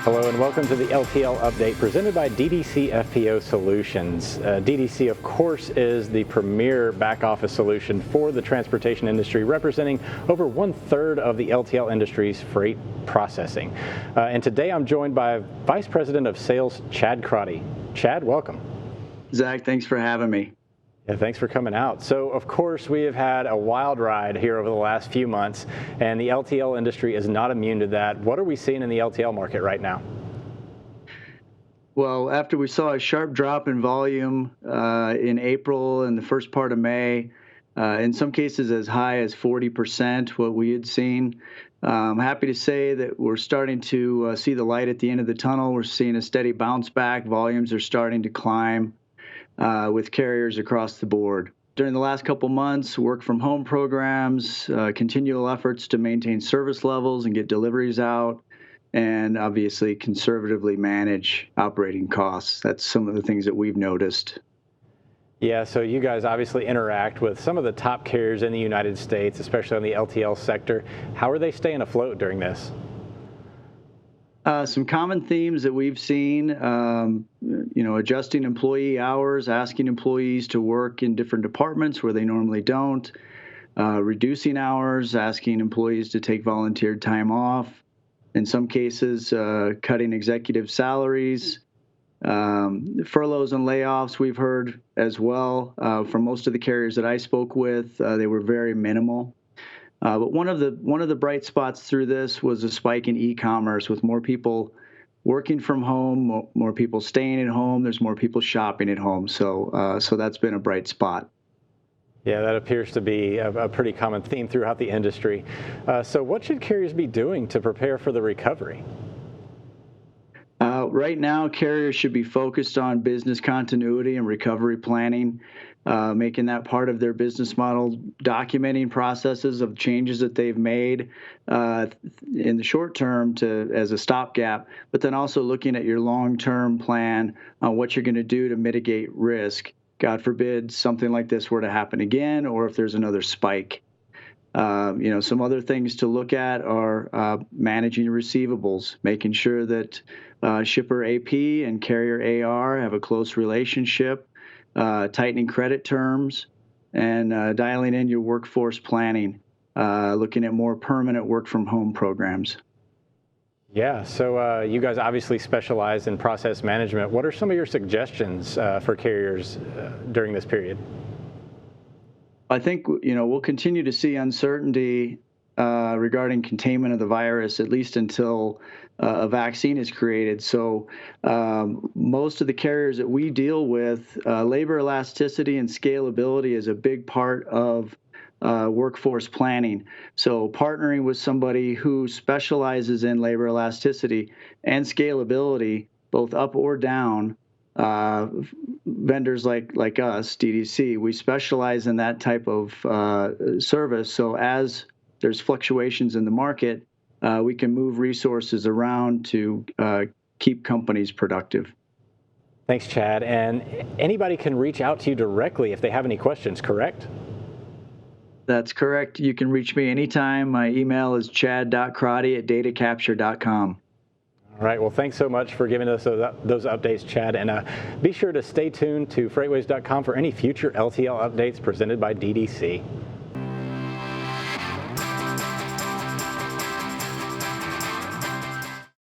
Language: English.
Hello and welcome to the LTL update presented by DDC FPO Solutions. DDC, of course, is the premier back office solution for the transportation industry, representing over 1/3 of the LTL industry's freight processing. And today I'm joined by Vice President of Sales, Chad Crotty. Chad, welcome. Zach, thanks for having me. Yeah, thanks for coming out. So, of course, we have had a wild ride here over the last few months, and the LTL industry is not immune to that. What are we seeing in the LTL market right now? Well, after we saw a sharp drop in volume in April and the first part of May, in some cases as high as 40%, what we had seen, I'm happy to say that we're starting to see the light at the end of the tunnel. We're seeing a steady bounce back. Volumes are starting to climb with carriers across the board. During the last couple months, work from home programs, continual efforts to maintain service levels and get deliveries out, and obviously conservatively manage operating costs. That's some of the things that we've noticed. Yeah, so you guys obviously interact with some of the top carriers in the United States, especially on the LTL sector. How are they staying afloat during this? Some common themes that we've seen, adjusting employee hours, asking employees to work in different departments where they normally don't, reducing hours, asking employees to take volunteered time off, in some cases, cutting executive salaries, furloughs and layoffs we've heard as well. From most of the carriers that I spoke with, they were very minimal. But one of the bright spots through this was a spike in e-commerce, with more people working from home, more people staying at home. There's more people shopping at home, so that's been a bright spot. Yeah, that appears to be a pretty common theme throughout the industry. So what should carriers be doing to prepare for the recovery? Right now, carriers should be focused on business continuity and recovery planning, making that part of their business model, documenting processes of changes that they've made in the short term as a stopgap, but then also looking at your long-term plan on what you're going to do to mitigate risk. God forbid something like this were to happen again, or if there's another spike. Some other things to look at are managing receivables, making sure that shipper AP and carrier AR have a close relationship, tightening credit terms, and dialing in your workforce planning, looking at more permanent work from home programs. Yeah, so you guys obviously specialize in process management. What are some of your suggestions for carriers during this period? I think we'll continue to see uncertainty regarding containment of the virus, at least until a vaccine is created. So most of the carriers that we deal with, labor elasticity and scalability is a big part of workforce planning. So partnering with somebody who specializes in labor elasticity and scalability, both up or down, vendors like us, DDC, we specialize in that type of service. So as there's fluctuations in the market, we can move resources around to keep companies productive. Thanks, Chad. And anybody can reach out to you directly if they have any questions, correct? That's correct. You can reach me anytime. My email is chad.crotty@datacapture.com. All right. Well, thanks so much for giving us those updates, Chad. And be sure to stay tuned to FreightWaves.com for any future LTL updates presented by DDC.